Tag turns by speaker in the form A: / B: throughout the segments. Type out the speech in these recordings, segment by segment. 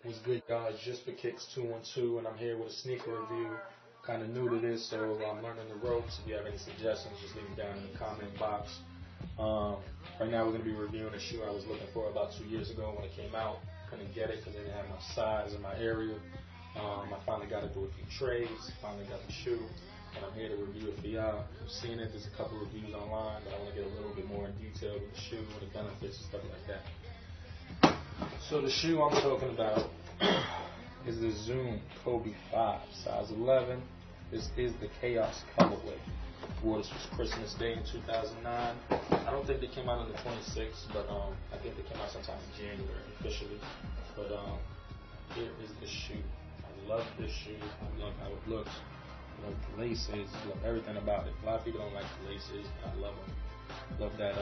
A: What's good, guys? Just for Kicks 212, and I'm here with a sneaker review. Kind of new to this, so I'm learning the ropes. If you have any suggestions, just leave them down in the comment box. Right now, we're going to be reviewing a shoe I was looking for about 2 years ago when it came out. Couldn't get it because they didn't have enough size in my area. I finally got it through a few trades. Finally got the shoe, and I'm here to review it for y'all. I've seen it. There's a couple reviews online, but I want to get a little bit more in detail with the shoe, the benefits, and stuff like that. So the shoe I'm talking about is the Zoom Kobe 5, size 11. This is the Chaos colorway. Wore this was Christmas Day in 2009. I don't think they came out on the 26th, but I think they came out sometime in January officially. But here is the shoe. I love this shoe. I love how it looks. I love the laces. I love everything about it. A lot of people don't like the laces, but I love them. Love that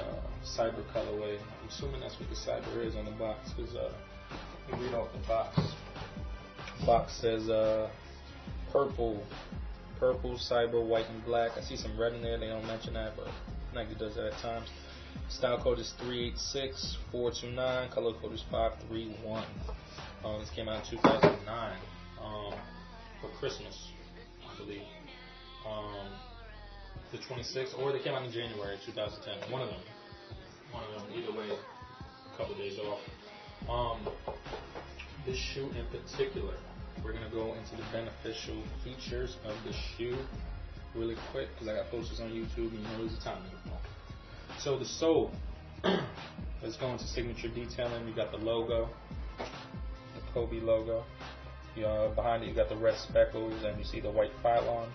A: cyber colorway. I'm assuming that's what the cyber is on the box, because you read off the box. The box says purple, cyber, white, and black. I see some red in there. They don't mention that, but Nike does that at times. Style code is 386429. Color code is 531. This came out in 2009 for Christmas, I believe. The 26th, or they came out in January 2010. One of them. Either way, a couple days off. This shoe in particular, we're going to go into the beneficial features of the shoe really quick, because I got posters on YouTube and you know there's a time limit. So the sole, let's go into signature detailing. You got the logo, the Kobe logo. Behind it you got the red speckles and you see the white Phylon.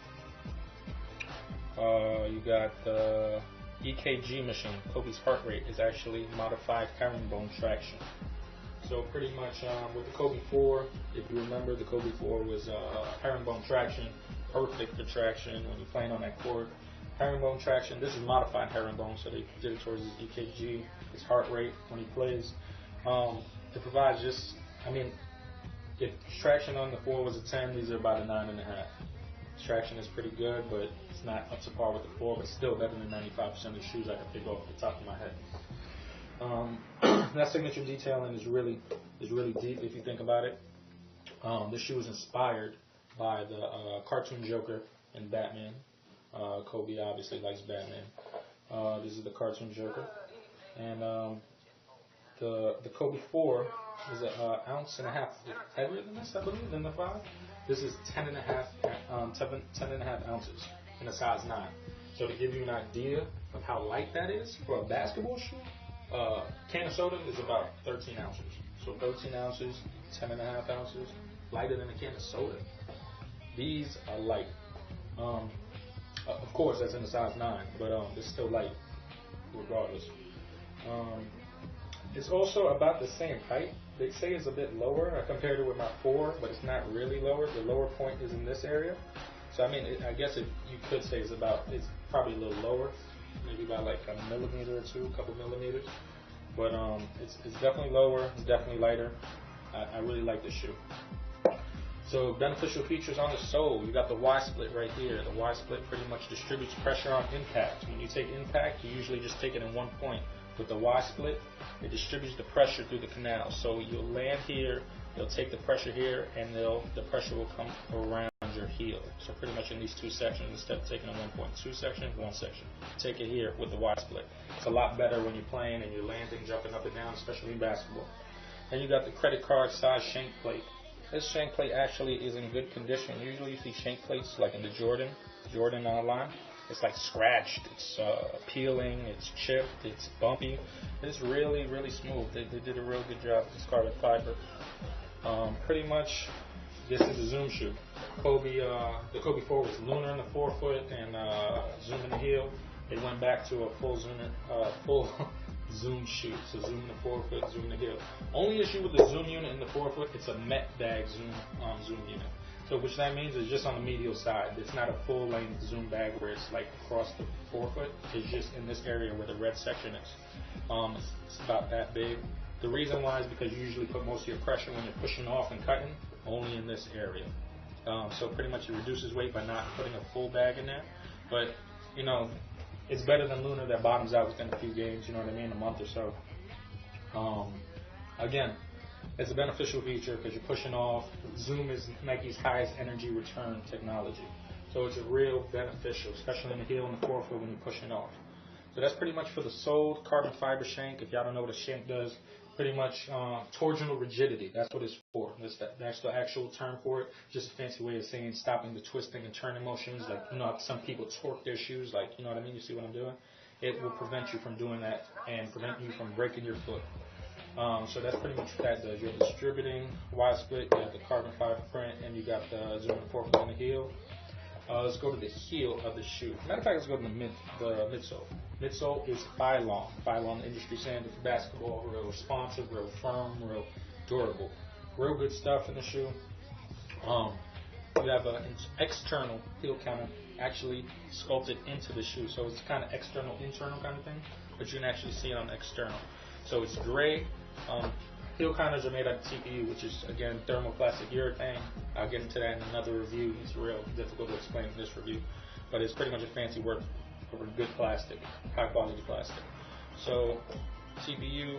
A: You got the EKG machine. Kobe's heart rate is actually modified herringbone traction. So pretty much with the Kobe 4, if you remember, the Kobe 4 was herringbone traction, perfect for traction when you're playing on that court. Herringbone traction, this is modified herringbone, so they did it towards his EKG, his heart rate when he plays. It provides just, if traction on the 4 was a 10, these are about a 9.5. Traction is pretty good, but it's not up to par with the 4, but still better than 95% of the shoes I can pick off the top of my head. That signature detailing is really deep if you think about it. This shoe is inspired by the cartoon Joker in Batman. Kobe obviously likes Batman. This is the cartoon Joker, and the Kobe 4 is an ounce and a half heavier than this, I believe, than the 5. This is 10.5 ounces in a size 9. So to give you an idea of how light that is for a basketball shoe, can of soda is about 13 ounces. So 13 ounces, 10.5 ounces, lighter than a can of soda. These are light. Of course, that's in a size 9, but it's still light regardless. It's also about the same height. They say it's a bit lower. I compared it with my 4, but it's not really lower. The lower point is in this area. So I guess you could say it's probably a little lower, maybe by like a millimeter or two, a couple millimeters. But it's definitely lower. It's definitely lighter. I really like this shoe. So beneficial features on the sole, you got the Y split right here. The Y split pretty much distributes pressure on impact. When you take impact, you usually just take it in one point. With the Y split, it distributes the pressure through the canal. So you'll land here, you'll take the pressure here, and the pressure will come around your heel. So pretty much in these two sections, instead of taking in one point, two sections, one section. Take it here with the Y split. It's a lot better when you're playing and you're landing, jumping up and down, especially in basketball. And you got the credit card size shank plate. This shank plate actually is in good condition. Usually you see shank plates like in the Jordan line. It's like scratched, it's peeling, it's chipped, it's bumpy. It's really, really smooth. They did a real good job with this carbon fiber. Pretty much, this is a Zoom shoe. The Kobe 4 was lunar in the forefoot and zoom in the heel. They went back to a full zoom shoe. So zoom in the forefoot, zoom in the heel. Only issue with the zoom unit in the forefoot, it's a Met bag zoom unit. So which that means is just on the medial side. It's not a full length zoom bag where it's like across the forefoot. It's just in this area where the red section is. It's about that big. The reason why is because you usually put most of your pressure when you're pushing off and cutting only in this area. So pretty much it reduces weight by not putting a full bag in there. But it's better than lunar that bottoms out within a few games. You know what I mean? A month or so. Again, It's a beneficial feature because you're pushing off. Zoom is Nike's highest energy return technology. So it's a real beneficial, especially in the heel and the forefoot when you're pushing off. So that's pretty much for the sole carbon fiber shank. If y'all don't know what a shank does, pretty much torsional rigidity. That's what it's for. That's the actual term for it. Just a fancy way of saying stopping the twisting and turning motions. Like, you know, some people torque their shoes. Like, you know what I mean? You see what I'm doing? It will prevent you from doing that and prevent you from breaking your foot. So that's pretty much what that does. You're distributing wide split, you have the carbon fiber print, and you got the zoom and forefoot on the heel. Let's go to the heel of the shoe. Matter of fact, let's go to the midsole. Midsole is Phylon. Phylon, the industry standard for basketball. Real responsive, real firm, real durable. Real good stuff in the shoe. You have an external heel counter actually sculpted into the shoe. So it's kind of external, internal kind of thing, but you can actually see it on the external. So it's gray. Heel counters are made out of TPU, which is, again, thermoplastic urethane. I'll get into that in another review. It's real difficult to explain in this review, but it's pretty much a fancy word for good plastic, high quality plastic. So TPU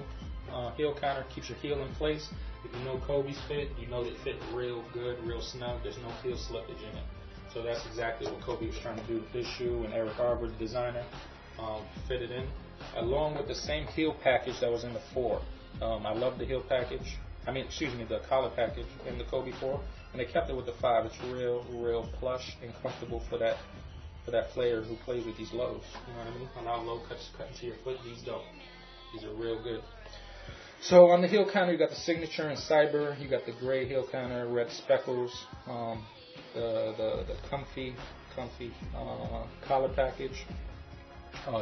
A: heel counter keeps your heel in place. If you know Kobe's fit, you know they fit real good, real snug. There's no heel slippage in it. So that's exactly what Kobe was trying to do with this shoe, and Eric Arbor, the designer, fit it in, along with the same heel package that was in the 4. I love the heel package. The collar package in the Kobe 4, and they kept it with the 5. It's real plush and comfortable for that player who plays with these lows. You know what I mean? Allow low cuts cut into your foot. These don't. These are real good. So on the heel counter, you got the signature and cyber. You got the gray heel counter, red speckles. The comfy collar package.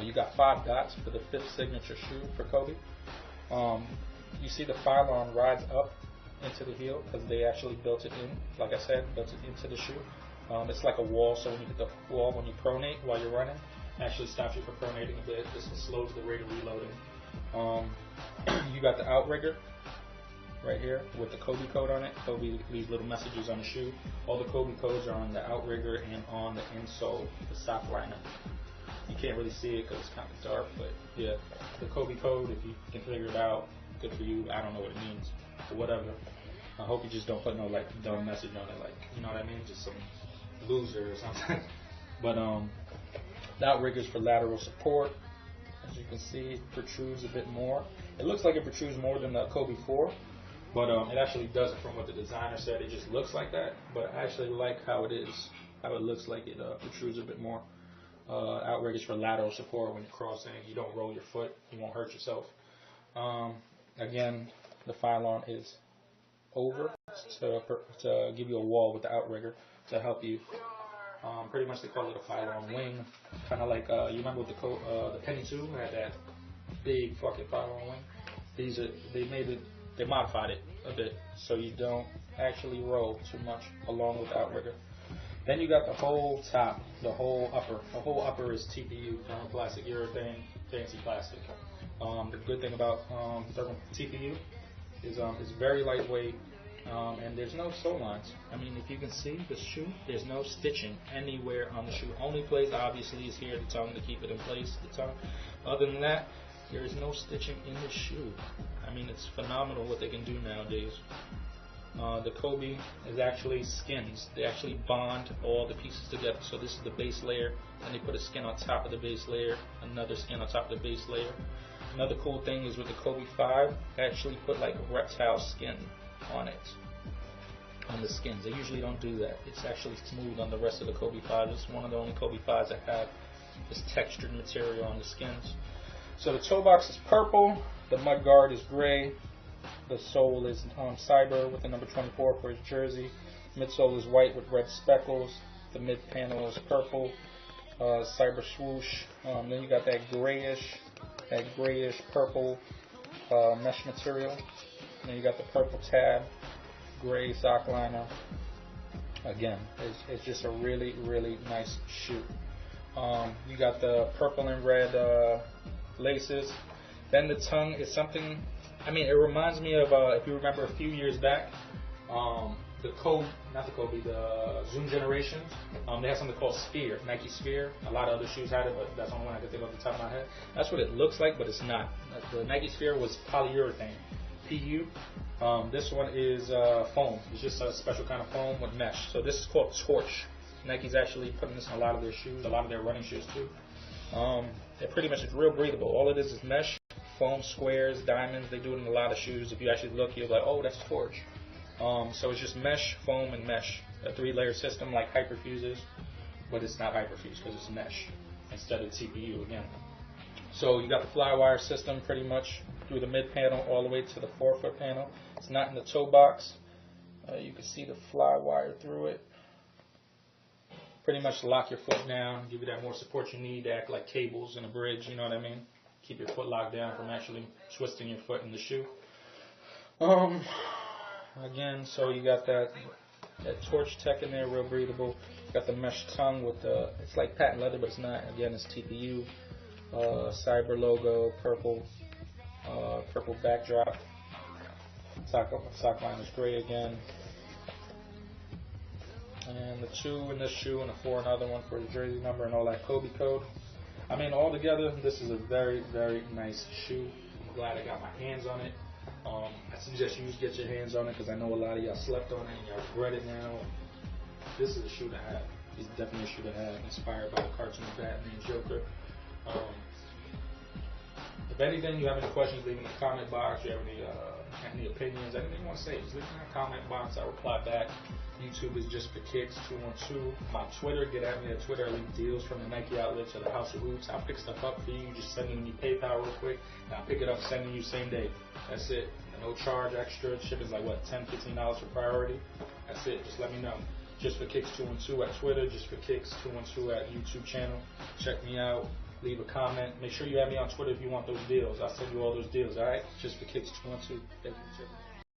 A: You got 5 dots for the 5th signature shoe for Kobe. You see the Phylon rides up into the heel because they actually built it in. Like I said, built it into the shoe. It's like a wall, so when you hit the wall, when you pronate while you're running, it actually stops you from pronating a bit. This slows the rate of reloading. You got the outrigger right here with the Kobe code on it. Kobe leaves little messages on the shoe. All the Kobe codes are on the outrigger and on the insole, the Sockliner. You can't really see it because it's kind of dark, but yeah, the Kobe code, if you can figure it out, good for you. I don't know what it means, but whatever. I hope you just don't put no like dumb message on it, like, you know what I mean, just some loser or something. But the outrigger's for lateral support. As you can see, it protrudes a bit more. It looks like it protrudes more than the Kobe 4, but it actually doesn't from what the designer said. It just looks like that, but I actually like how it is, how it looks like it protrudes a bit more. Outriggers for lateral support when you're crossing. You don't roll your foot. You won't hurt yourself. Again, the Phylon is over to give you a wall with the outrigger to help you. Pretty much they call it a Phylon wing. Kind of like, you remember with the Penny 2 had that big fucking Phylon wing? They modified it a bit so you don't actually roll too much along with the outrigger. Then you got the whole top, the whole upper. The whole upper is TPU, thermoplastic urethane, fancy plastic. The good thing about TPU is it's very lightweight, and there's no sole lines. I mean, if you can see the shoe, there's no stitching anywhere on the shoe. Only place obviously is here, the tongue, to keep it in place, the tongue. Other than that, there is no stitching in the shoe. I mean, it's phenomenal what they can do nowadays. The Kobe is actually skins. They actually bond all the pieces together. So this is the base layer, and they put a skin on top of the base layer, another skin on top of the base layer. Another cool thing is with the Kobe 5, they actually put like reptile skin on it, on the skins. They usually don't do that. It's actually smooth on the rest of the Kobe 5. It's one of the only Kobe 5s that have this textured material on the skins. So the toe box is purple, the mud guard is gray, the sole is cyber with the number 24 for his jersey. Midsole is white with red speckles. The mid panel is purple, cyber swoosh. Then you got that grayish purple mesh material. And then you got the purple tab, gray Sockliner. Again, it's just a really nice shoe. You got the purple and red laces. Then the tongue is something. I mean, it reminds me of, if you remember a few years back, the Zoom generations, they had something called Sphere, Nike Sphere. A lot of other shoes had it, but that's the only one I could think of off the top of my head. That's what it looks like, but it's not. The Nike Sphere was polyurethane. PU. This one is foam. It's just a special kind of foam with mesh. So this is called Torch. Nike's actually putting this in a lot of their shoes, a lot of their running shoes too. It pretty much is real breathable. All it is mesh, foam, squares, diamonds. They do it in a lot of shoes. If you actually look, you'll be like, oh, that's Torch. So it's just mesh, foam, and mesh. A 3-layer system like Hyperfuse is, but it's not Hyperfuse because it's mesh instead of TPU again. So you got the Flywire system pretty much through the mid panel all the way to the forefoot panel. It's not in the toe box. You can see the Flywire through it. Pretty much lock your foot down, give you that more support you need to act like cables in a bridge, you know what I mean? Keep your foot locked down from actually twisting your foot in the shoe. Again, so you got that Torch tech in there, real breathable. Got the mesh tongue with the, it's like patent leather, but it's not. Again, it's TPU. Cyber logo, purple backdrop. Sockliner's gray again. And the 2 in this shoe and the 4 another one for the jersey number and all that Kobe code. I mean, all together, this is a very, very nice shoe. I'm glad I got my hands on it. I suggest you get your hands on it because I know a lot of y'all slept on it and y'all regret it now. This is a shoe to have. It's definitely a shoe to have, inspired by the cartoon Batman Joker. If anything, you have any questions, leave in the comment box. You have any opinions, anything you want to say, just leave in the comment box. I'll reply back. YouTube is just for kicks 212. My Twitter, get at me at Twitter. I leave deals from the Nike outlet to the House of Hoops. I'll pick stuff up for you. Just send me PayPal real quick, and I'll pick it up, send you same day. That's it. No charge extra. Shipping's like what, $10, $15 for priority. That's it. Just let me know. Just for kicks 212 at Twitter. Just for kicks 212 at YouTube channel. Check me out. Leave a comment. Make sure you have me on Twitter if you want those deals. I'll send you all those deals. All right. Just for kicks 212. Thank you.